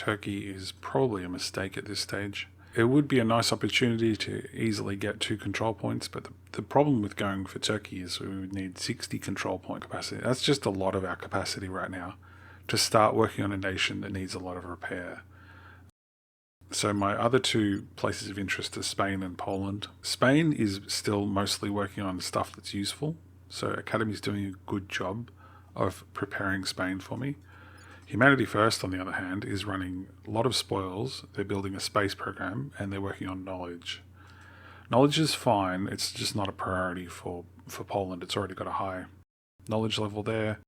Turkey is probably a mistake at this stage. It would be a nice opportunity to easily get 2 control points, but the problem with going for Turkey is we would need 60 control point capacity. That's just a lot of our capacity right now to start working on a nation that needs a lot of repair. So my other 2 places of interest are Spain and Poland. Spain is still mostly working on stuff that's useful, so Academy's doing a good job of preparing Spain for me. Humanity First, on the other hand, is running a lot of spoils. They're building a space program and they're working on knowledge. Knowledge is fine, it's just not a priority for Poland. It's already got a high knowledge level there.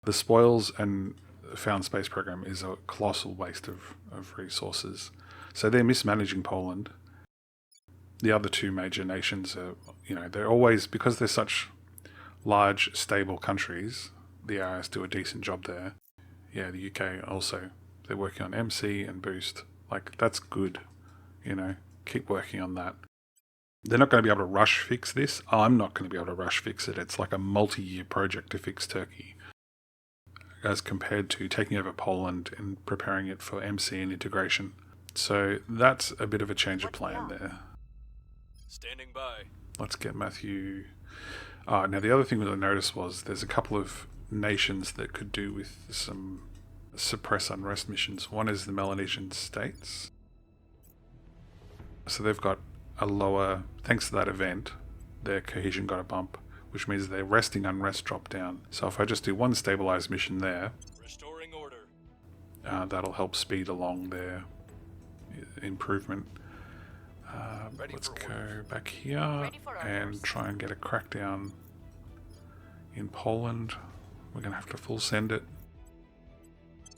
The spoils and found space program is a colossal waste of resources. So they're mismanaging Poland. The other 2 major nations are, they're always, because they're such large, stable countries, the RS do a decent job there. Yeah, the UK also, they're working on MC and Boost. Like, that's good, keep working on that. They're not going to be able to rush fix this. I'm not going to be able to rush fix it. It's like a multi-year project to fix Turkey, as compared to taking over Poland and preparing it for MC and integration. So that's a bit of a change of plan there. Standing by. Let's get Matthew. Now the other thing that I noticed was there's a couple of nations that could do with some suppress unrest missions. One is the Melanesian states. So they've got a lower, thanks to that event, their cohesion got a bump, which means their resting unrest dropped down. So if I just do 1 stabilized mission there, restoring order, that'll help speed along their improvement. Let's go back here and try and get a crackdown in Poland. We're going to have to full send it.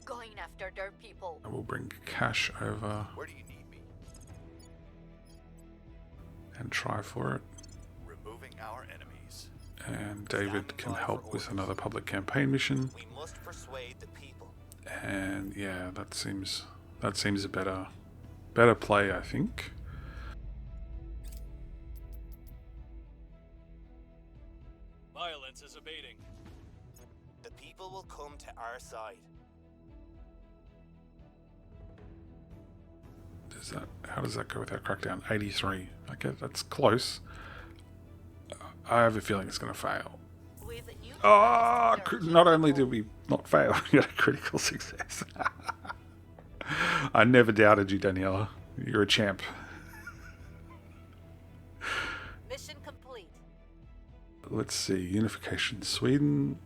Going after their people. And we'll bring cash over. Where do you need me? And try for it. Removing our enemies. And David can help with another public campaign mission. We must persuade the people. And yeah, that seems a better play, I think. Violence is abating. The people will come to our side. How does that go with our crackdown? 83. Okay, that's close. I have a feeling it's going to fail. Oh, not only did we not fail, we got a critical success. I never doubted you, Daniela. You're a champ. Mission complete. Let's see. Unification Sweden.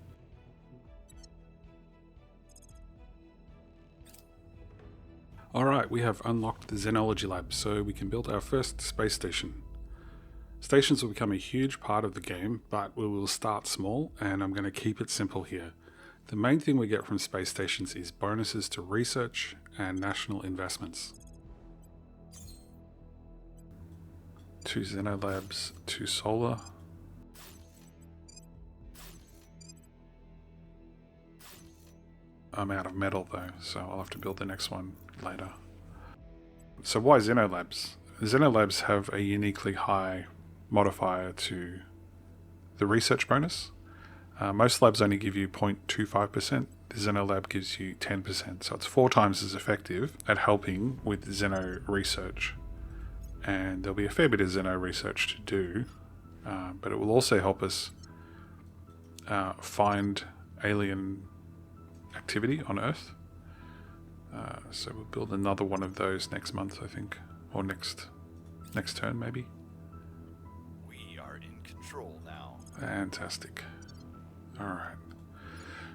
Alright, we have unlocked the xenology lab, so we can build our first space station. Stations will become a huge part of the game, but we will start small, and I'm going to keep it simple here. The main thing we get from space stations is bonuses to research and national investments. 2 xenolabs, 2 solar. I'm out of metal though, so I'll have to build the next one later. So why xenolabs? Xenolabs have a uniquely high modifier to the research bonus. Most labs only give you 0.25%. The xenolab gives you 10%, so it's 4 times as effective at helping with xeno research. And there'll be a fair bit of xeno research to do, but it will also help us find alien activity on Earth. So we'll build another one of those next month, I think, or next turn maybe. We are in control now. Fantastic. Alright.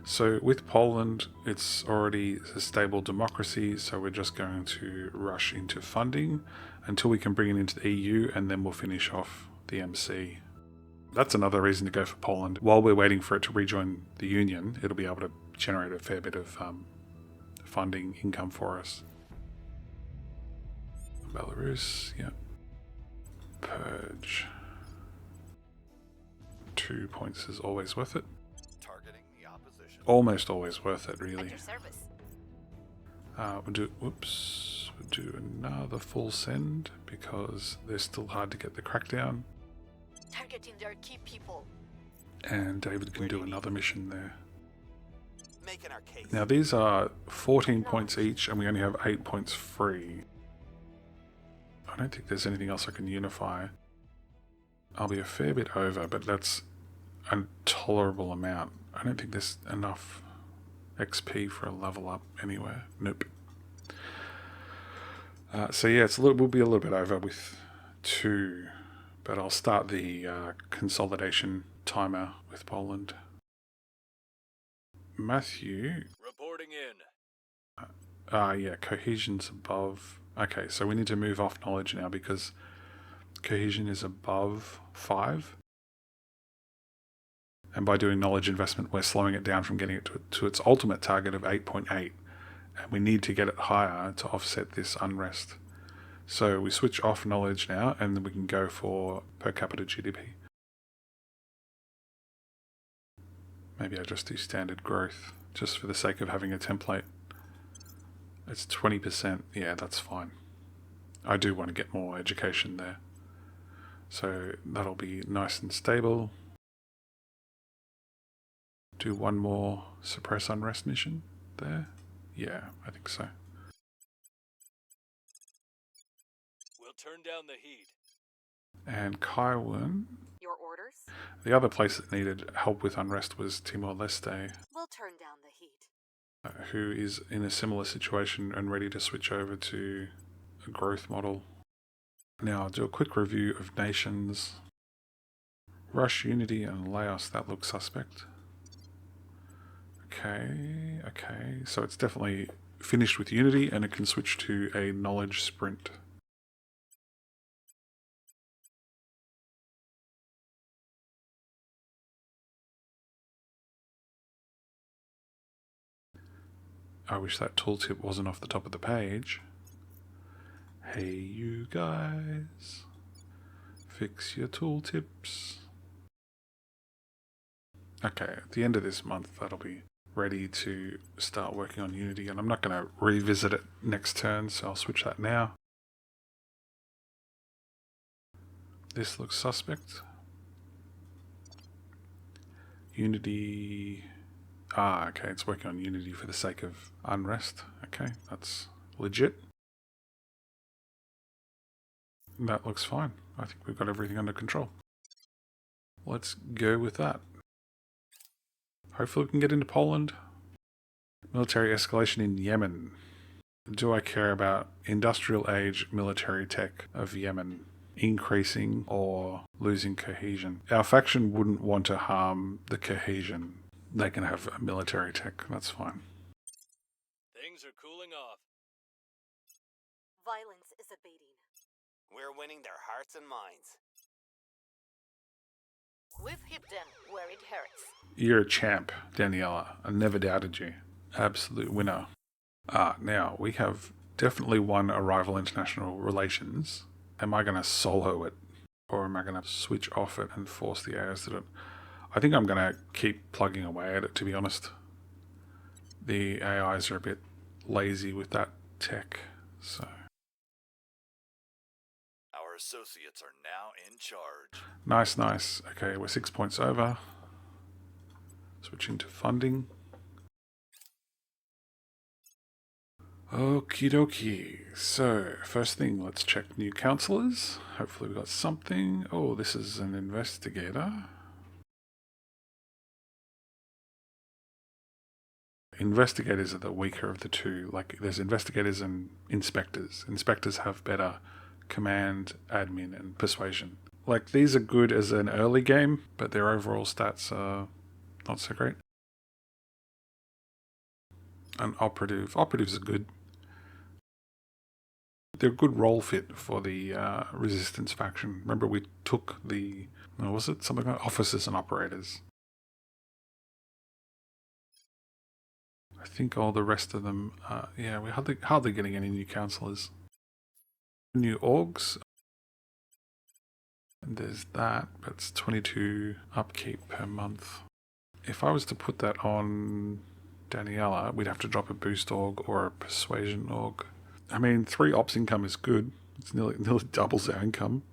So with Poland, it's already a stable democracy, so we're just going to rush into funding until we can bring it into the EU, and then we'll finish off the MC. That's another reason to go for Poland. While we're waiting for it to rejoin the Union, it'll be able to generate a fair bit of funding income for us. Belarus, yeah. Purge. 2 points is always worth it. Targeting the opposition. Almost always worth it, really. At your service. We'll do another full send because they're still hard to get the crackdown. Targeting their key people. And David can do another mission there. making our case. Now these are 14 points each and we only have 8 points free. I don't think there's anything else I can unify. I'll be a fair bit over, but that's a tolerable amount. I don't think there's enough XP for a level up anywhere. Nope. So yeah, we'll be a little bit over with 2, but I'll start the consolidation timer with Poland. Matthew. Reporting in. Yeah, cohesion's above. Okay, so we need to move off knowledge now because cohesion is above 5. And by doing knowledge investment, we're slowing it down from getting it to its ultimate target of 8.8. And we need to get it higher to offset this unrest. So we switch off knowledge now, and then we can go for per capita GDP. Maybe I just do standard growth, just for the sake of having a template. It's 20%. Yeah, that's fine. I do want to get more education there. So that'll be nice and stable. Do one more suppress unrest mission there. Yeah, I think so. We'll turn down the heat. And Kaiwan. Your orders? The other place that needed help with unrest was Timor-Leste, We'll turn down the heat. who is in a similar situation and ready to switch over to a growth model. Now I'll do a quick review of nations. Rush, Unity, and Laos, that looks suspect. Okay, so it's definitely finished with Unity and it can switch to a knowledge sprint. I wish that tooltip wasn't off the top of the page. Hey you guys, fix your tooltips. Okay, at the end of this month that'll be ready to start working on Unity, and I'm not going to revisit it next turn, so I'll switch that now. This looks suspect. Unity. Okay, it's working on Unity for the sake of unrest. Okay, that's legit. That looks fine. I think we've got everything under control. Let's go with that. Hopefully we can get into Poland. Military escalation in Yemen. Do I care about industrial age military tech of Yemen increasing or losing cohesion? Our faction wouldn't want to harm the cohesion. They can have a military tech, that's fine. Things are cooling off. Violence is abating. We're winning their hearts and minds. We've hit them where it hurts. You're a champ, Daniela. I never doubted you. Absolute winner. Now, we have definitely won Arrival International Relations. Am I going to solo it? Or am I going to switch off it and force the AIs to do it? I think I'm going to keep plugging away at it, to be honest. The AIs are a bit lazy with that tech, so... Our associates are now in charge. Nice. Okay, we're 6 points over. Switching to funding. Okie dokie. So, first thing, let's check new councillors. Hopefully we got something. Oh, this is an investigator. Investigators are the weaker of the two. Like, there's investigators and inspectors. Inspectors have better command, admin, and persuasion. Like, these are good as an early game, but their overall stats are not so great. And operatives are good. They're a good role fit for the resistance faction. Remember, we took the, what was it? Something like officers and operators. I think all the rest of them, yeah, we're hardly getting any new councillors. New orgs. And there's that, but it's 22 upkeep per month. If I was to put that on Daniela, we'd have to drop a boost org or a persuasion org. I mean, 3 ops income is good. It's nearly doubles our income.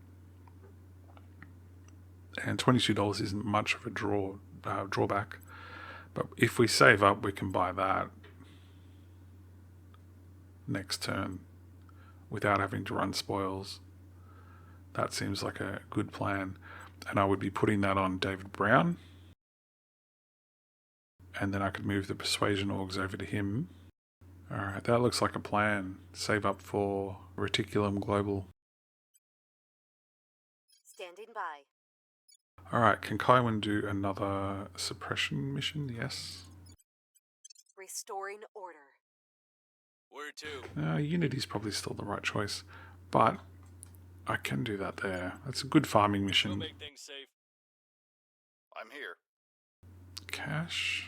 And $22 isn't much of a drawback. But if we save up, we can buy that next turn without having to run spoils. That seems like a good plan. And I would be putting that on David Brown. And then I could move the persuasion orgs over to him. Alright, that looks like a plan. Save up for Reticulum Global. Standing by. Alright, can Kaiwan do another suppression mission? Yes. Restoring order. Where to? Unity's probably still the right choice. But I can do that there. That's a good farming We'll mission. make things safe. I'm here. Cash.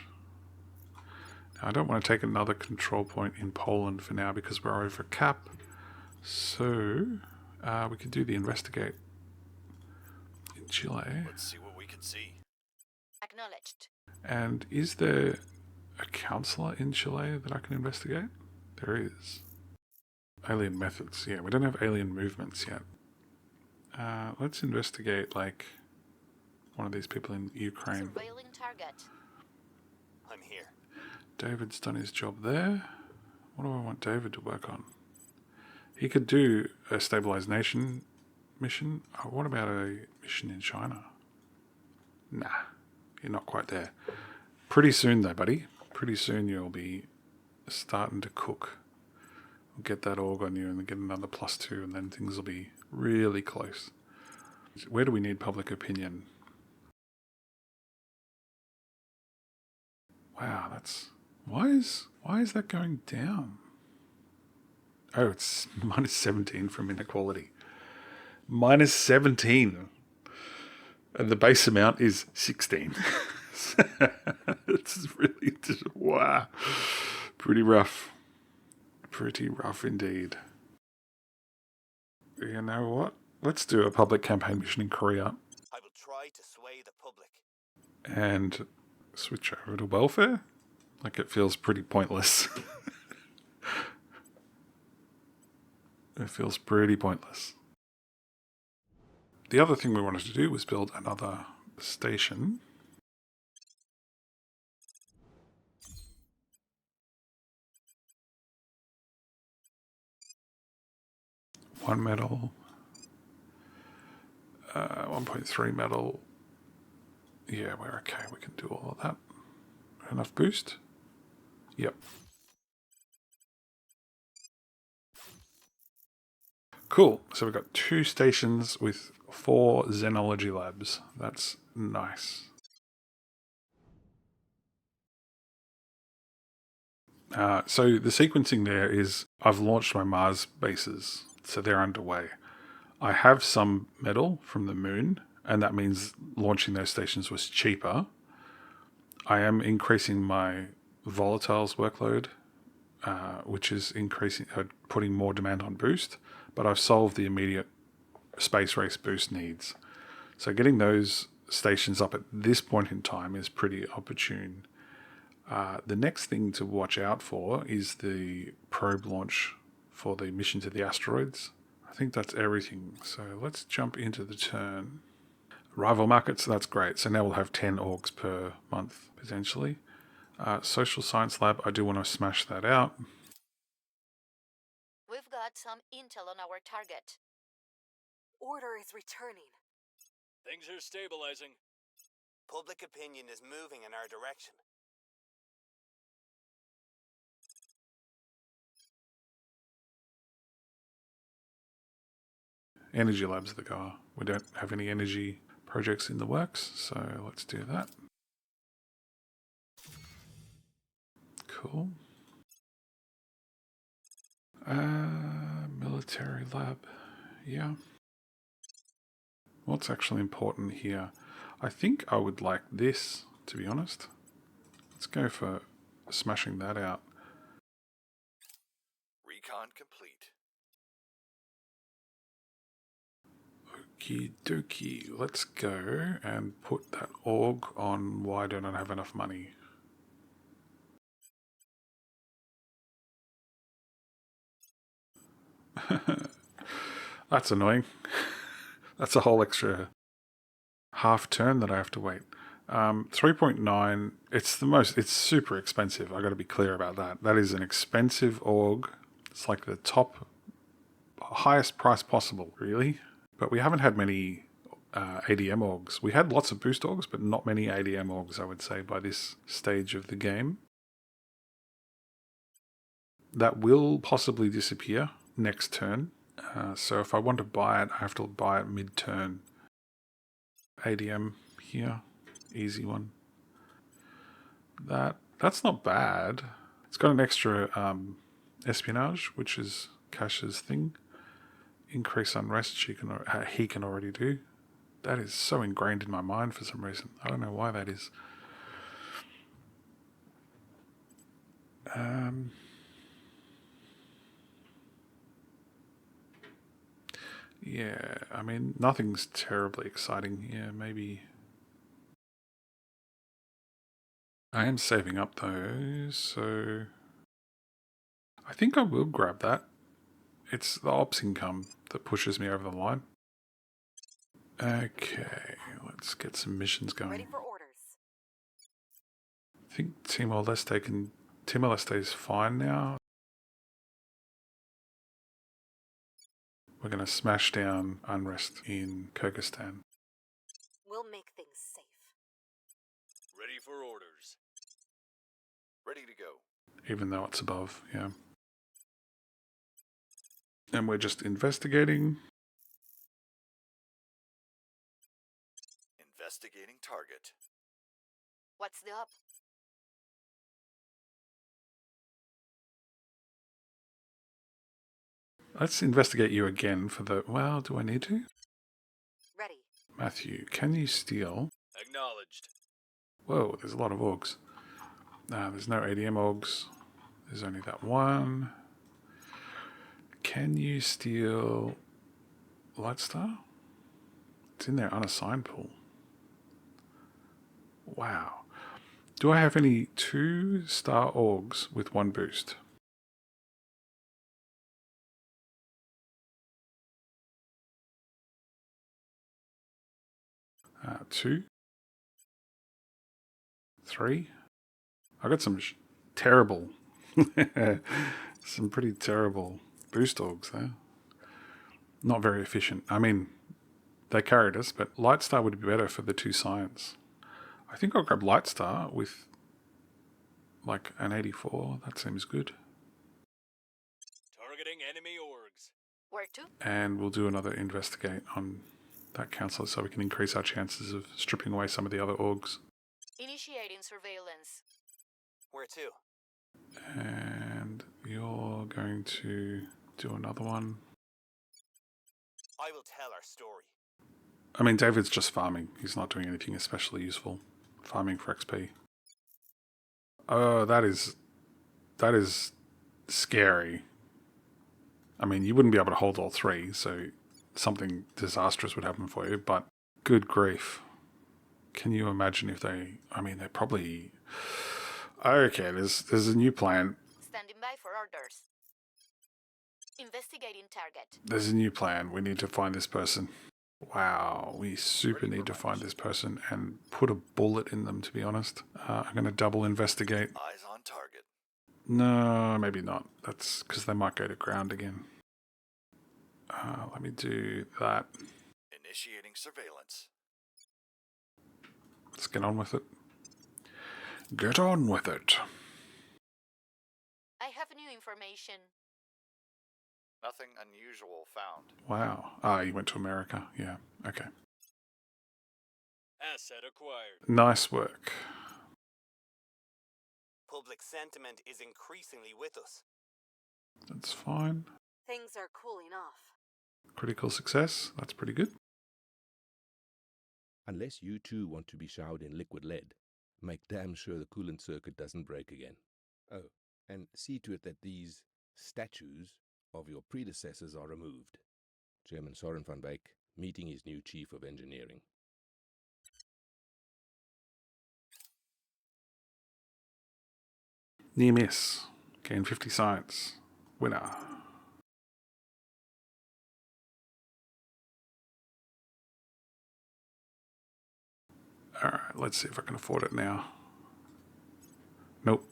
Now, I don't want to take another control point in Poland for now because we're over cap. So we could do the investigate in Chile. Let's see what we can see. Acknowledged. And is there a counselor in Chile that I can investigate? There is. Alien methods. Yeah, we don't have alien movements yet. Let's investigate like one of these people in Ukraine. Surveilling target. I'm here. David's done his job there. What do I want David to work on? He could do a stabilized nation mission. Oh, what about a mission in China? Nah, you're not quite there. Pretty soon though, buddy. Pretty soon you'll be starting to cook. We'll get that org on you and then get another +2 and then things will be really close. Where do we need public opinion? Wow, that's... Why is that going down? Oh, it's -17 from inequality. -17. And the base amount is 16. It's really just, wow. Pretty rough. Pretty rough indeed. You know what? Let's do a public campaign mission in Korea I will try to sway the public. and switch over to welfare. Like, it feels pretty pointless. It feels pretty pointless. The other thing we wanted to do was build another station. One metal. 1.3 metal. Yeah, we're okay. We can do all of that. Enough boost? Yep. Cool. So we've got 2 stations with 4 xenology labs. That's nice. So the sequencing there is I've launched my Mars bases, so they're underway. I have some metal from the moon, and that means launching those stations was cheaper. I am increasing my volatiles workload, which is increasing, putting more demand on boost, but I've solved the immediate space race boost needs. So getting those stations up at this point in time is pretty opportune. The next thing to watch out for is the probe launch for the mission to the asteroids. I think that's everything. So let's jump into the turn. Rival markets, that's great. So now we'll have 10 orgs per month, potentially. Social science lab, I do want to smash that out. We've got some intel on our target. Order is returning. Things are stabilizing. Public opinion is moving in our direction. Energy labs the goer. We don't have any energy projects in the works, so let's do that. Cool. Military lab. Yeah. What's actually important here? I think I would like this, to be honest. Let's go for smashing that out. Recon complete. Okie dokie. Let's go and put that org on why don't I have enough money. That's annoying. That's a whole extra half turn that I have to wait. 3.9. It's super expensive. I got to be clear about that. That is an expensive org. It's like the highest price possible, really. But we haven't had many ADM orgs. We had lots of boost orgs, but not many ADM orgs, I would say, by this stage of the game. That will possibly disappear next turn. So if I want to buy it, I have to buy it mid-turn. ADM here. Easy one. That's not bad. It's got an extra espionage, which is Cash's thing. Increase unrest he can already do. That is so ingrained in my mind for some reason. I don't know why that is. Yeah, I mean, nothing's terribly exciting here. Maybe I am saving up though, so I think I will grab that. It's the ops income that pushes me over the line. Okay, let's get some missions going. Ready for orders. I think Timor-Leste is fine now. We're going to smash down unrest in Kyrgyzstan. We'll make things safe. Ready for orders. Ready to go. Even though it's above, yeah. And we're just investigating. Investigating target. What's the up? Let's investigate you again for the... Well, do I need to? Ready. Matthew, can you steal? Acknowledged. Whoa, there's a lot of orgs. There's no ADM orgs. There's only that one. Can you steal Lightstar? It's in their unassigned pool. Wow. Do I have any 2-star orgs with 1 boost? Two, 3. I got some terrible, some pretty terrible boost orgs there. Not very efficient. I mean, they carried us, but Lightstar would be better for the 2 science. I think I'll grab Lightstar with like an 84. That seems good. Targeting enemy orgs. Where to? And we'll do another investigate on that councillor so we can increase our chances of stripping away some of the other orgs. Initiating surveillance. Where to? And you're going to do another one. I will tell our story. I mean, David's just farming. He's not doing anything especially useful. Farming for XP. Oh, that is scary. I mean, you wouldn't be able to hold all 3, so something disastrous would happen for you, but good grief. Can you imagine if they... I mean, they're probably... Okay, there's a new plan. Standing by for orders. Investigating target. There's a new plan. We need to find this person. Wow, we super need to find this person and put a bullet in them, to be honest. I'm going to double investigate. Eyes on target. No, maybe not. That's because they might go to ground again. Let me do that. Initiating surveillance. Let's get on with it. Get on with it. I have new information. Nothing unusual found. Wow. You went to America. Yeah, okay. Asset acquired. Nice work. Public sentiment is increasingly with us. That's fine. Things are cooling off. Critical success. That's pretty good. Unless you too want to be showered in liquid lead, make damn sure the coolant circuit doesn't break again. Oh, and see to it that these statues of your predecessors are removed. Chairman Soren van Beek, meeting his new Chief of Engineering. Near miss. Gain 50 science. Winner. Alright, let's see if I can afford it now. Nope.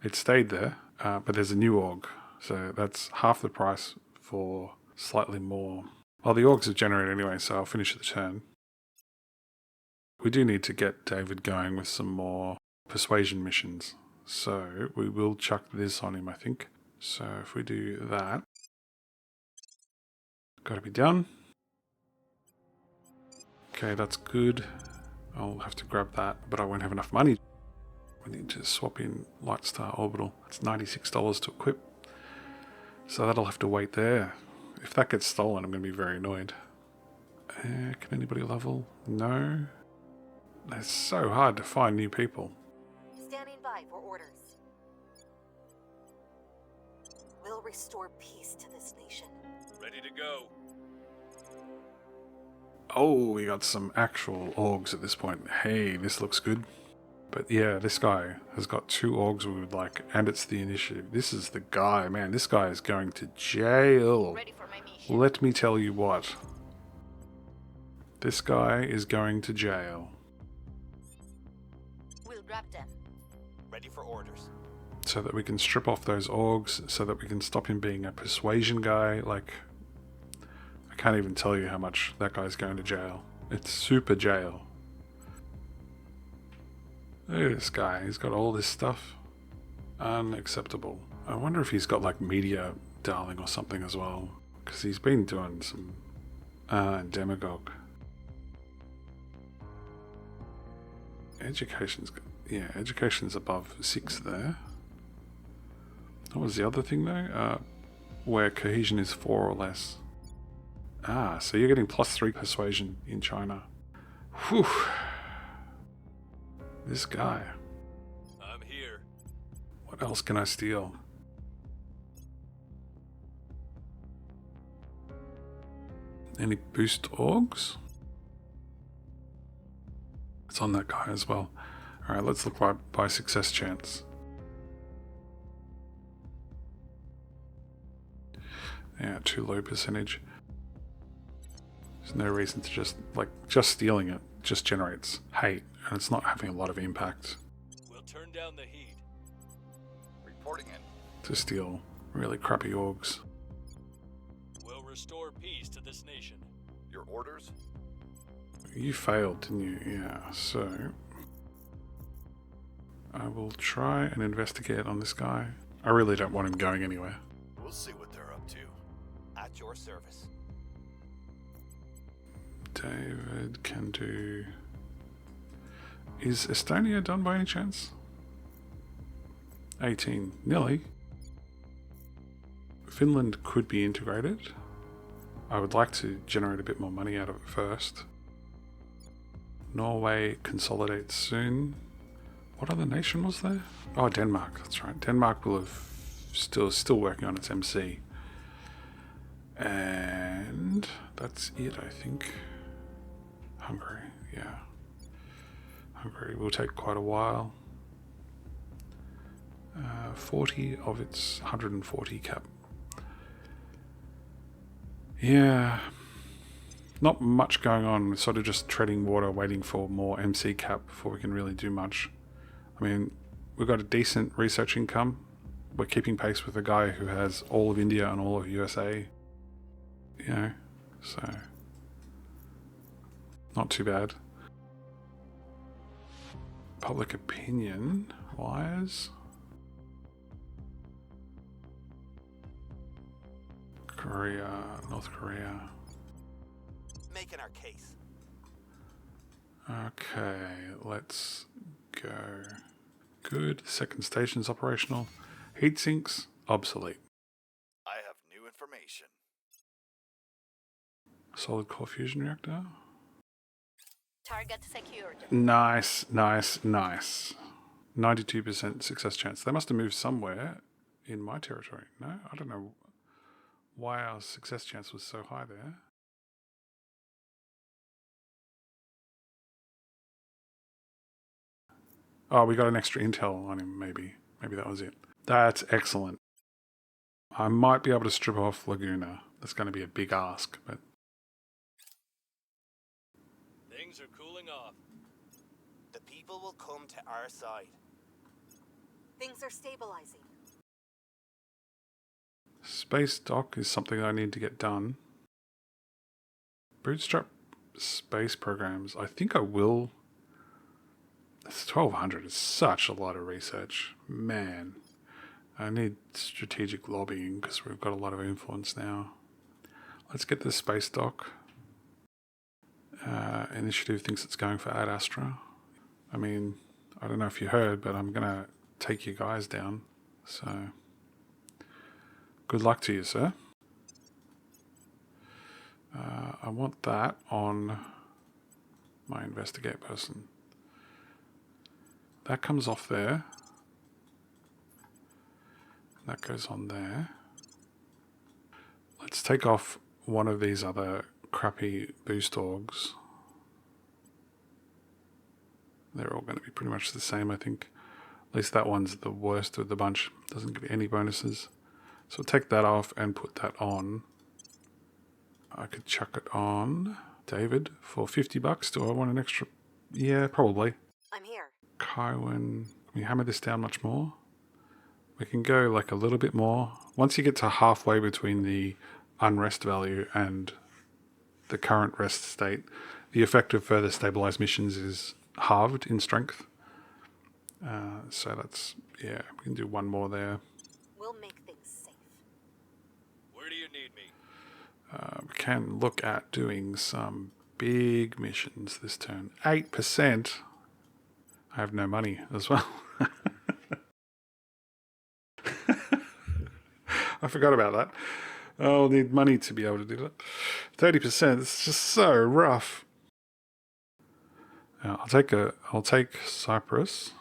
It stayed there, but there's a new org. So that's half the price for slightly more. Well, the orgs have generated anyway, so I'll finish the turn. We do need to get David going with some more persuasion missions. So we will chuck this on him, I think. So if we do that, got to be done. Okay, that's good. I'll have to grab that, but I won't have enough money. We need to swap in Lightstar Orbital. It's $96 to equip. So that'll have to wait there. If that gets stolen, I'm going to be very annoyed. Can anybody level? No. It's so hard to find new people. Standing by for orders. We'll restore peace to this nation. Ready to go. Oh, we got some actual orgs at this point. Hey, this looks good. But yeah, this guy has got 2 orgs we would like, and it's the initiative. This is the guy, man. This guy is going to jail. Ready for my mission. Let me tell you what. This guy is going to jail. We'll grab them. Ready for orders. So that we can strip off those orgs, so that we can stop him being a persuasion guy. Like, I can't even tell you how much that guy's going to jail. It's super jail. Look at this guy, he's got all this stuff. Unacceptable. I wonder if he's got like media darling or something as well. Because he's been doing some demagogue. Education's above 6 there. What was the other thing though? Where cohesion is 4 or less. So you're getting +3 persuasion in China. Whew. This guy. I'm here. What else can I steal? Any boost orgs? It's on that guy as well. Alright, let's look by success chance. Yeah, too low percentage. There's no reason to just stealing it just generates hate, and it's not having a lot of impact. We'll turn down the heat. Reporting in. To steal really crappy orgs. We'll restore peace to this nation. Your orders? You failed, didn't you? Yeah, so I will try and investigate on this guy. I really don't want him going anywhere. We'll see what they're up to. At your service. David can do... Is Estonia done by any chance? 18. Nearly. Finland could be integrated. I would like to generate a bit more money out of it first. Norway consolidates soon. What other nation was there? Oh, Denmark, that's right. Denmark will have still working on its MC. And that's it, I think. Hungary, yeah. Hungary will take quite a while. 40 of its 140 cap. Yeah. Not much going on. We're sort of just treading water, waiting for more MC cap before we can really do much. I mean, we've got a decent research income. We're keeping pace with a guy who has all of India and all of USA. You know, so not too bad. Public opinion wise, Korea, North Korea. Making our case. Okay, let's go. Good. Second station's operational. Heat sinks obsolete. I have new information. Solid core fusion reactor. Target secured. Nice, nice, nice. 92% success chance. They must have moved somewhere in my territory. No, I don't know why our success chance was so high there. Oh, we got an extra intel on him, maybe. Maybe that was it. That's excellent. I might be able to strip off Laguna. That's going to be a big ask, but... Things are cool. people will come to our side. Things are stabilizing. Space dock is something I need to get done. Bootstrap space programs. I think I will. It's 1200 is such a lot of research. Man, I need strategic lobbying because we've got a lot of influence now. Let's get the space dock. Initiative thinks it's going for Ad Astra. I mean, I don't know if you heard, but I'm going to take you guys down. So, good luck to you, sir. I want that on my investigate person. That comes off there. That goes on there. Let's take off one of these other crappy boost orgs. They're all going to be pretty much the same, I think. At least that one's the worst of the bunch. Doesn't give you any bonuses. So take that off and put that on. I could chuck it on David for $50. Do I want an extra? Yeah, probably. I'm here. Kywin, can we hammer this down much more? We can go like a little bit more. Once you get to halfway between the unrest value and the current rest state, the effect of further stabilized missions is halved in strength. So that's, yeah, we can do one more there. We'll make things safe. Where do you need me? We can look at doing some big missions this turn. 8%. I have no money as well. I forgot about that. I'll need money to be able to do that. 30%. It's just so rough. I'll take Cyprus.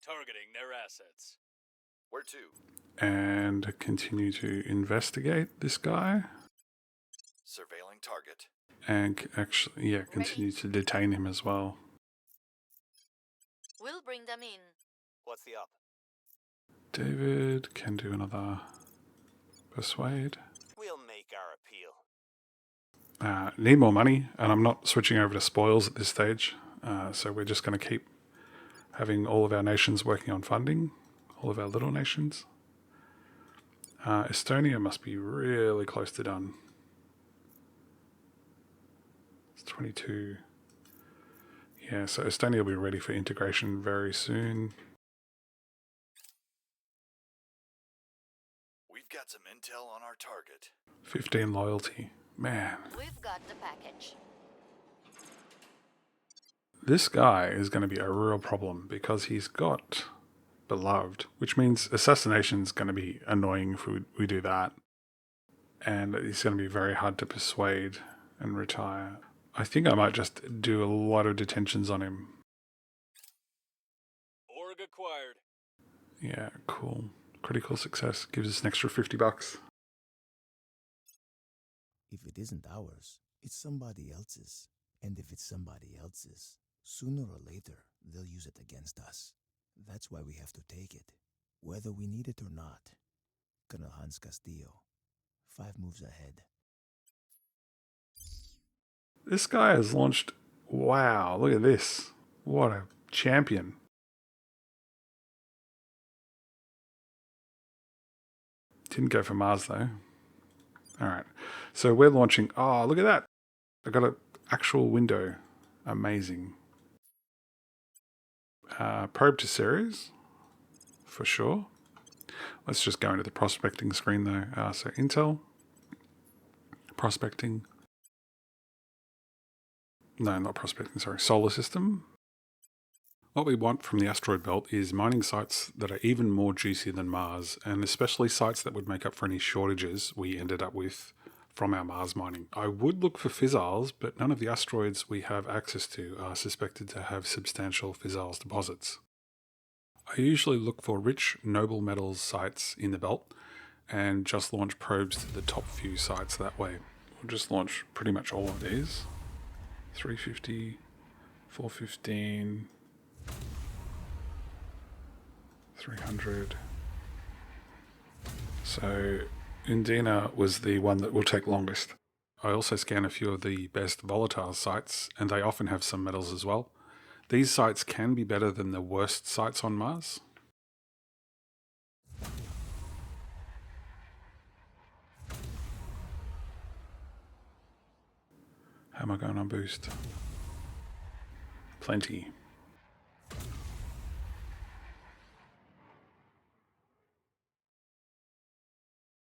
Targeting their assets. Where to? And continue to investigate this guy. Surveilling target. And actually, yeah, continue to detain him as well. We'll bring them in. What's the up? David can do another persuade. We'll make our appeal. Need more money, and I'm not switching over to spoils at this stage. So we're just going to keep having all of our nations working on funding, all of our little nations. Estonia must be really close to done. It's 22. Yeah, so Estonia will be ready for integration very soon. We've got some intel on our target. 15 loyalty. Man, We've got the package. this guy is going to be a real problem because he's got beloved, which means assassination is going to be annoying if we do that. And he's going to be very hard to persuade and retire. I think I might just do a lot of detentions on him. Org acquired. Yeah, cool. Critical success gives us an extra $50. If it isn't ours, it's somebody else's. And if it's somebody else's, sooner or later, they'll use it against us. That's why we have to take it, whether we need it or not. Colonel Hans Castillo, 5 moves ahead. This guy has launched... Wow, look at this. What a champion. Didn't go for Mars, though. Alright, so we're launching... Oh, look at that. I got an actual window. Amazing. Probe to Ceres, for sure. Let's just go into the prospecting screen, though. So Intel. Prospecting. No, not prospecting, sorry. Solar system. What we want from the asteroid belt is mining sites that are even more juicy than Mars, and especially sites that would make up for any shortages we ended up with from our Mars mining. I would look for fissiles, but none of the asteroids we have access to are suspected to have substantial fissiles deposits. I usually look for rich noble metals sites in the belt and just launch probes to the top few sites that way. We'll just launch pretty much all of these. 350, 415, 300. So Undina was the one that will take longest. I also scan a few of the best volatile sites, and they often have some metals as well. These sites can be better than the worst sites on Mars. How am I going on boost? Plenty.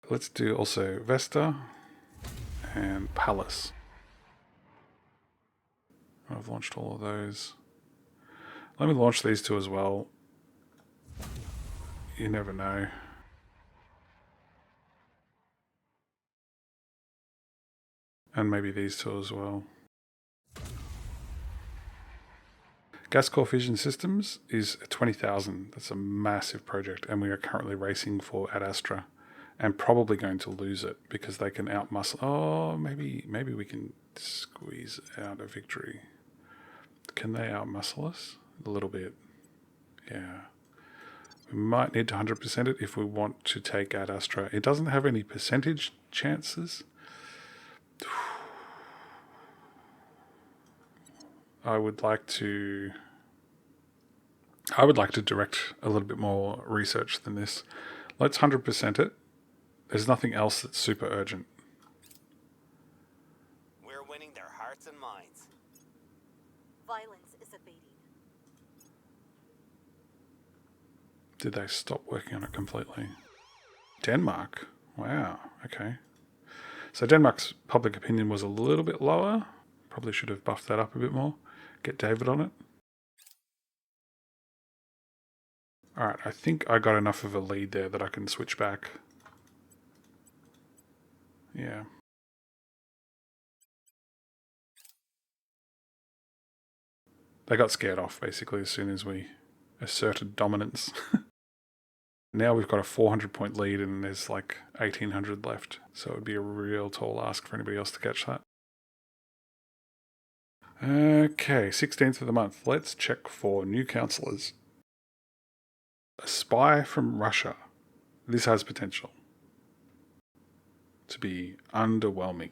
Let's do also Vesta and Palace. I've launched all of those. Let me launch these two as well. You never know. And maybe these two as well. Gas core fission systems is 20,000. That's a massive project, and we are currently racing for Ad Astra, and probably going to lose it because they can outmuscle. Oh, maybe we can squeeze out a victory. Can they outmuscle us a little bit? Yeah. We might need to 100% it if we want to take Ad Astra. It doesn't have any percentage chances. I would like to direct a little bit more research than this. Let's 100% it. There's nothing else that's super urgent. We're winning their hearts and minds. Violence is abating. Did they stop working on it completely? Denmark? Wow, okay. So Denmark's public opinion was a little bit lower. Probably should have buffed that up a bit more. Get David on it. Alright, I think I got enough of a lead there that I can switch back. Yeah. They got scared off basically as soon as we asserted dominance. Now we've got a 400 point lead and there's like 1800 left. So it would be a real tall ask for anybody else to catch that. Okay, 16th of the month. Let's check for new councillors. A spy from Russia. This has potential to be underwhelming.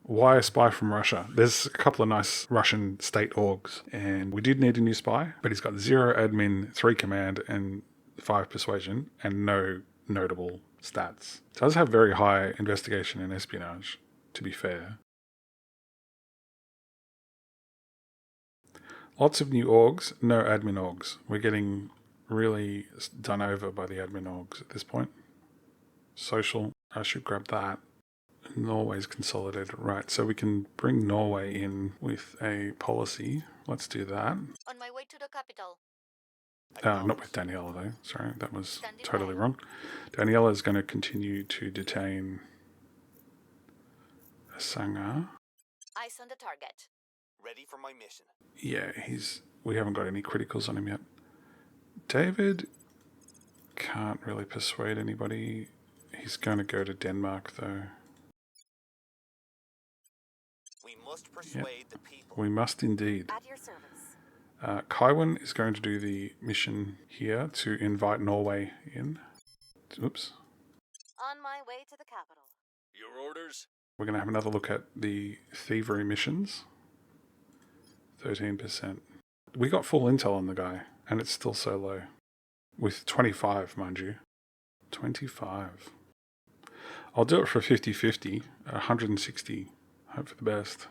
Why a spy from Russia? There's a couple of nice Russian state orgs, and we did need a new spy, but he's got 0 admin, 3 command, and 5 persuasion, and no notable stats. Does have very high investigation and espionage, to be fair. Lots of new orgs, no admin orgs. We're getting really done over by the admin orgs at this point. Social, I should grab that. Norway's consolidated, right, so we can bring Norway in with a policy. Let's do that. On my way to the capital. Not with Daniela though, sorry, that was totally wrong. Daniela is going to continue to detain Asanga. Eyes on the target. Ready for my mission. Yeah, we haven't got any criticals on him yet. David can't really persuade anybody. He's going to go to Denmark though. We must persuade the people. We must indeed. At your service. Kaiwan is going to do the mission here to invite Norway in. Oops. On my way to the capital. Your orders? We're going to have another look at the thievery missions. 13%. We got full intel on the guy, and it's still so low. With 25, mind you. 25. I'll do it for 50-50, 160. Hope for the best.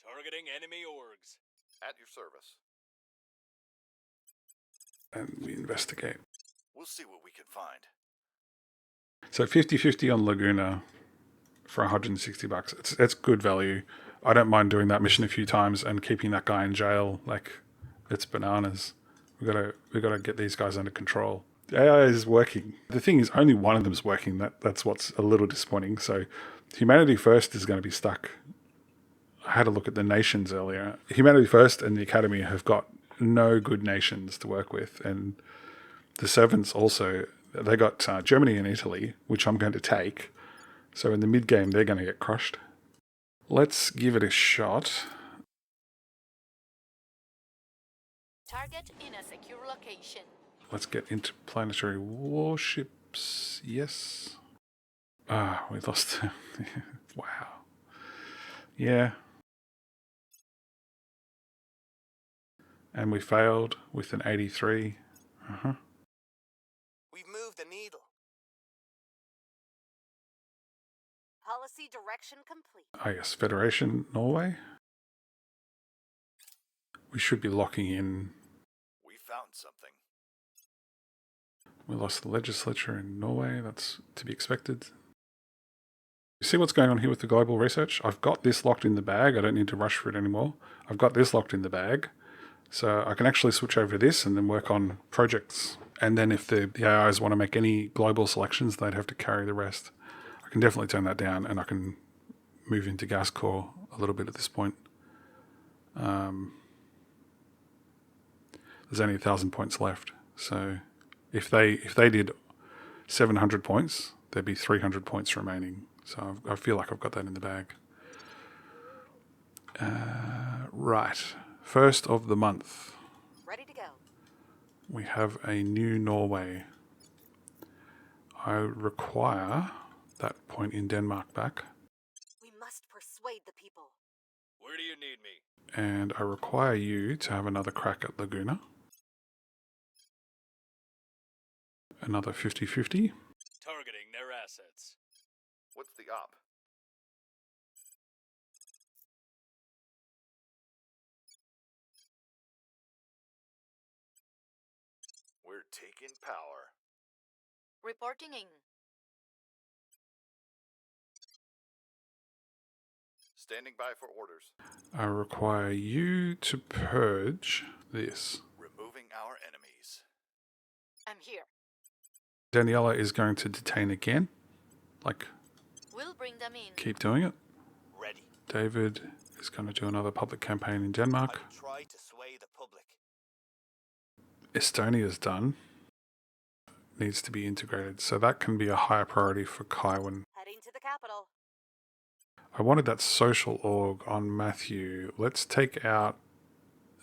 Targeting enemy orgs. At your service. And we investigate. We'll see what we can find. So 50-50 on Laguna for 160 bucks. It's good value. I don't mind doing that mission a few times and keeping that guy in jail. Like, it's bananas. We gotta get these guys under control. The AI is working. The thing is, only one of them is working. That's what's a little disappointing. So Humanity First is going to be stuck. I had a look at the nations earlier. Humanity First and the Academy have got no good nations to work with. And the servants also, they got Germany and Italy, which I'm going to take. So in the mid-game, they're going to get crushed. Let's give it a shot. Target in a secure location. Let's get interplanetary warships. Yes. We lost. Wow. Yeah. And we failed with an 83. We've moved the needle. Policy direction complete. Oh yes, Federation, Norway. We should be locking in. We found something. We lost the legislature in Norway. That's to be expected. You see what's going on here with the global research? I've got this locked in the bag. I don't need to rush for it anymore. I've got this locked in the bag. So I can actually switch over to this and then work on projects. And then if the AIs want to make any global selections, they'd have to carry the rest. I can definitely turn that down, and I can move into gas core a little bit at this point. There's only 1,000 points left. So if they did 700 points, there'd be 300 points remaining. So I feel like I've got that in the bag. Right. First of the month. Ready to go. We have a new Norway. I require that point in Denmark back. We must persuade the people. Where do you need me? And I require you to have another crack at Laguna. Another 50-50. Targeting their assets. What's the op? We're taking power. Reporting in. Standing by for orders. I require you to purge this. Removing our enemies. I'm here. Daniela is going to detain again. We'll bring them in. Keep doing it. Ready. David is going to do another public campaign in Denmark. I will try to sway the public. Estonia's done. Needs to be integrated. So that can be a higher priority for Kaiwan. Heading to the capital. I wanted that social org on Matthew. Let's take out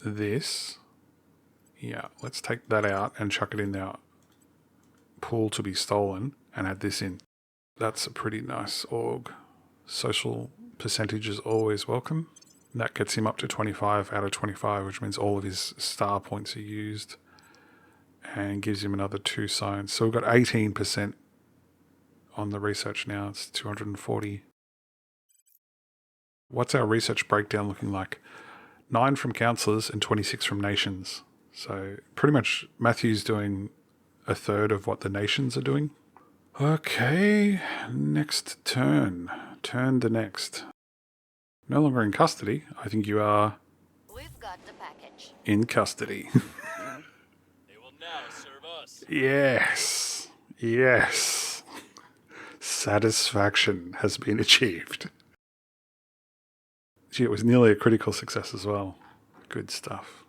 this. Yeah, let's take that out and chuck it in our pool to be stolen and add this in. That's a pretty nice org. Social percentage is always welcome. That gets him up to 25 out of 25, which means all of his star points are used, and gives him another 2 science. So we've got 18% on the research now. It's 240. What's our research breakdown looking like? 9 from councillors and 26 from nations. So pretty much Matthew's doing a third of what the nations are doing. Okay, next turn. Turn the next. No longer in custody. I think you are We've got the package. in custody. They will now serve us. Yes. Yes. Satisfaction has been achieved. Gee, it was nearly a critical success as well. Good stuff.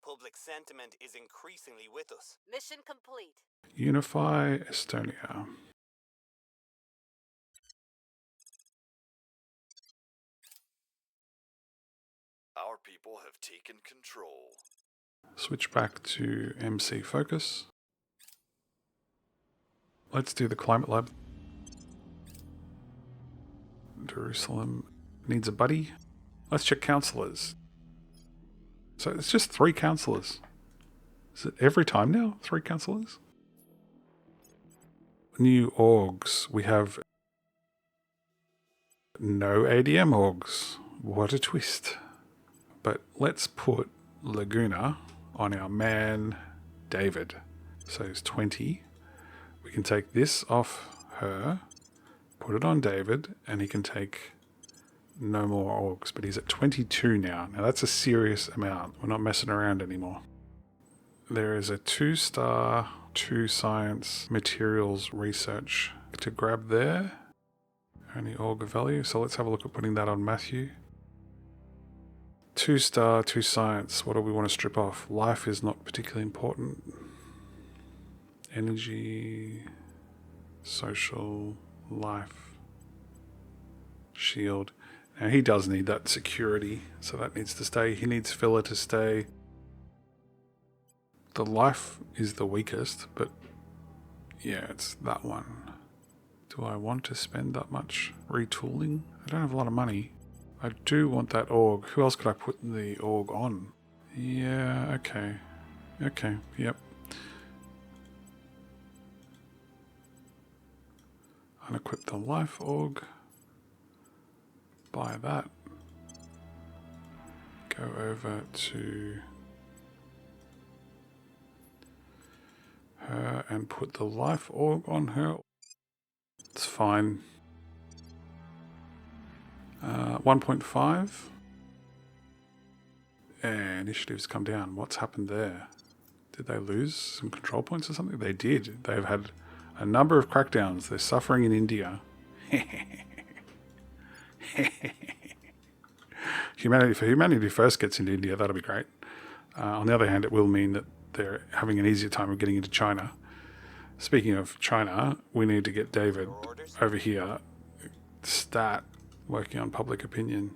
Public sentiment is increasingly with us. Mission complete. Unify Estonia. Our people have taken control. Switch back to MC Focus. Let's do the climate lab. Jerusalem needs a buddy. Let's check councillors. So it's just 3 councillors. Is it every time now? 3 councillors? New orgs. We have no ADM orgs. What a twist. But let's put Laguna on our man David. So it's 20. We can take this off her, put it on David, and he can take no more orgs. But he's at 22 now. Now that's a serious amount. We're not messing around anymore. There is a 2-star, 2 science materials research to grab there. Only org value. So let's have a look at putting that on Matthew. 2-star, 2 science. What do we want to strip off? Life is not particularly important. Energy, social, life, shield. Now he does need that security, so that needs to stay. He needs filler to stay. The life is the weakest, but yeah, it's that one. Do I want to spend that much retooling? I don't have a lot of money. I do want that org. Who else could I put the org on? Yeah, okay. Okay, yep. Unequip the life org. Buy that. Go over to her and put the life org on her. It's fine. 1.5. Initiatives come down. What's happened there? Did they lose some control points or something? They did. They've had a number of crackdowns. They're suffering in India. If humanity first gets into India, that'll be great. On the other hand, it will mean that they're having an easier time of getting into China. Speaking of China, we need to get David over here. Stat, working on public opinion.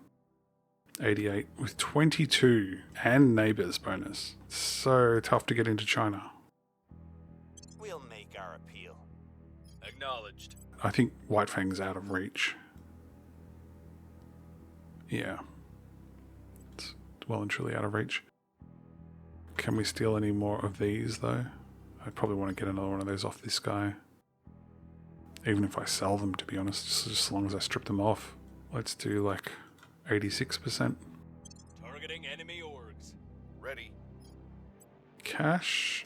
88 with 22 and neighbours bonus. So tough to get into China. We'll make our appeal. Acknowledged. I think White Fang's out of reach. Yeah. It's well and truly out of reach. Can we steal any more of these though? I probably want to get another one of those off this guy. Even if I sell them, to be honest, just as long as I strip them off. Let's do like 86%. Targeting enemy orgs. Ready. Cash.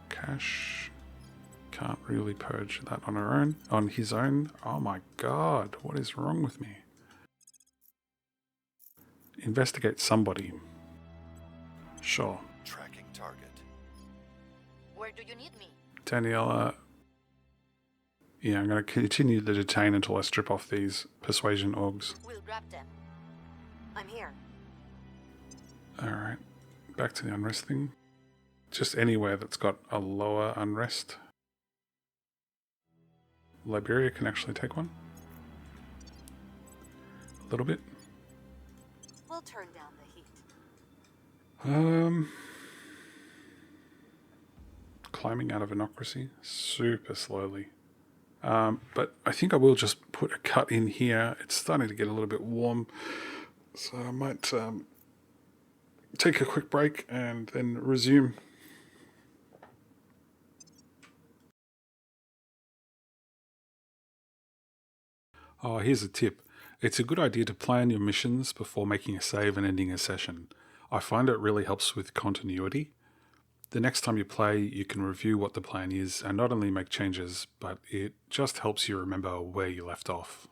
Cash. Can't really purge that on her own. On his own. Oh my god, what is wrong with me? Investigate somebody. Sure. Tracking target. Where do you need me? Daniela. Yeah, I'm going to continue to detain until I strip off these persuasion orgs. We'll grab them. I'm here. Alright, back to the unrest thing. Just anywhere that's got a lower unrest. Liberia can actually take one. A little bit. We'll turn down the heat. Climbing out of anocracy super slowly. But I think I will just put a cut in here. It's starting to get a little bit warm, so I might take a quick break and then resume. Oh, here's a tip. It's a good idea to plan your missions before making a save and ending a session. I find it really helps with continuity. The next time you play, you can review what the plan is and not only make changes, but it just helps you remember where you left off.